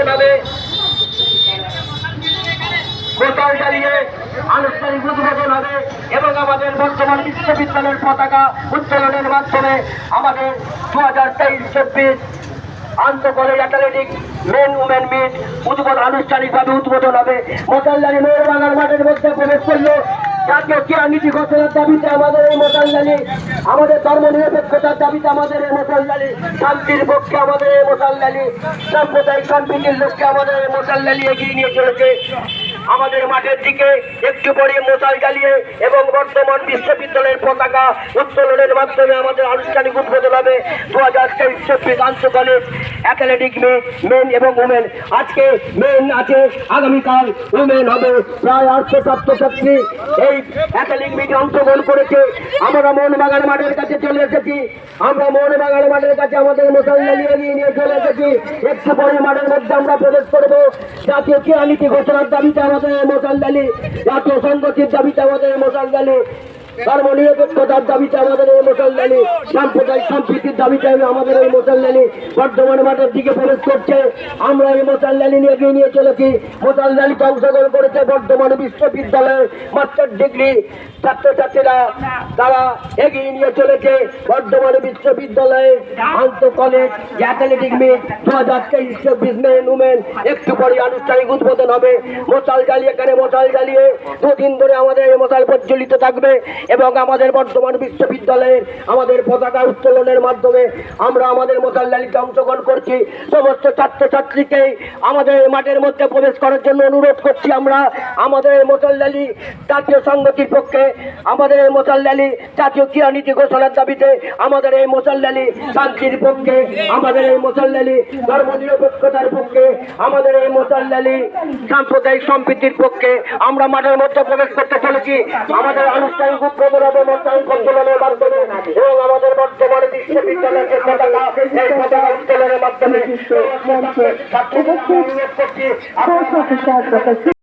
উদ্বোধন হবে। মোটর জ্বালিয়ে আনুষ্ঠানিক উদ্বোধন হবে এবং আমাদের বর্তমান বিশ্ববিদ্যালয়ের পতাকা উত্তোলনের মাধ্যমে আমাদের 2023-24 আন্তঃকলেজ অ্যাথলেটিক মেন উমেন মিট আনুষ্ঠানিকভাবে উদ্বোধন হবে। মোটালদারি মেয়ের মাঠের মধ্যে প্রবেশ করলো জাতীয় ক্রীড়া নীতি ঘোষণার দাবিতে আমাদের এই মোটালদারি, আমাদের ধর্ম নিরপেক্ষতার দাবিতে আমাদের এই মোটালদারি, শান্তির পক্ষে আমাদের এই মোটালদারি, সাম্প্রদায়িক সম্প্রীতির লক্ষ্যে আমাদের এই মোটালদারি এগিয়ে নিয়ে চলেছে। আমাদের মাঠের দিকে একটু পরে মশাল জ্বালিয়ে এবং বর্তমান বিশ্ববিদ্যালয়ের পতাকা উত্তোলনের মাধ্যমে আমাদের আনুষ্ঠানিক উদ্বোধন হবে 2023-24 আন্তঃকলেজ অ্যাথলেটিক মেন এবং উমেন। আজকে মেন আছে, আগামীকাল উমেন হবে। প্রায় 800 ছাত্রছাত্রী এই অ্যাথলেটিক মিটে অংশগ্রহণ করেছে। আমরা মোহনবাগান মাঠের কাছে চলে এসেছি। আমরা মোহনবাগান মাঠের কাছে আমাদের মশাল জ্বালিয়ে নিয়ে চলে এসেছি। একটু পরে মাঠের মধ্যে আমরা প্রবেশ করবো। জাতীয় ক্রীড়া নীতি ঘোষণার দাবিতে আমাদের মোশাল জ্বালি, জাতীয় সংগতির দাবিতে আমাদের মোশাল জ্বালি, ধর্ম নিরপেক্ষতার দাবিতে আমাদের এই মোশাল জ্বালি, সাম্প্রদায়িক সম্প্রীতির দাবিতে আমাদের এই মোশাল জ্বালি বর্ধমান মাঠের দিকে প্রবেশ করছে। আমরা এই মোশাল জ্বালি নিয়ে এগিয়ে নিয়ে চলেছি। মোশাল জ্বালিতে অংশগ্রহণ করেছে বর্ধমান বিশ্ববিদ্যালয়ের মাস্টার ডিগ্রি ছাত্রছাত্রীরা, তারা এগিয়ে নিয়ে চলেছে বর্ধমান বিশ্ববিদ্যালয়ের আন্তঃ college athletic meet 2023-24 men women. একটু পরে আনুষ্ঠানিক উদ্বোধন হবে। মশাল জ্বালিয়ে এখানে মশাল জ্বালিয়ে দুদিন ধরে আমাদের এই মশাল প্রজ্বলিত থাকবে এবং আমাদের বর্ধমান বিশ্ববিদ্যালয়ের আমাদের পতাকা উত্তোলনের মাধ্যমে আমরা আমাদের মশাল জ্বালিতে অংশগ্রহণ করছি। সমস্ত ছাত্রছাত্রীকে আমাদের মাঠের মধ্যে প্রবেশ করার জন্য অনুরোধ করছি। আমরা আমাদের মশাল জ্বালি জাতীয় সংগতির পক্ষে, আমাদের এই মশাল জ্বালি জাতীয় ক্রীড়া নীতি ঘোষণার দাবিতে, আমাদের এই মশাল জ্বালি শান্তির পক্ষে, আমাদের এই মশাল জ্বালি ধর্ম নিরপেক্ষতার পক্ষে, আমাদের এই মশাল জ্বালি সাম্প্রদায়িক সম্প্রীতির পক্ষে। আমরা মাঠের মধ্যে প্রবেশ করতে চলেছি। আমাদের আনুষ্ঠানিক উদ্বোধন হবে মোশাল উত্তোলনের মাধ্যমে এবং আমাদের বর্তমান বিশ্ববিদ্যালয়ের পতাকা এই পতাকা উত্তোলনের মাধ্যমে ছাত্রছাত্রীদের অনুরোধ করছি।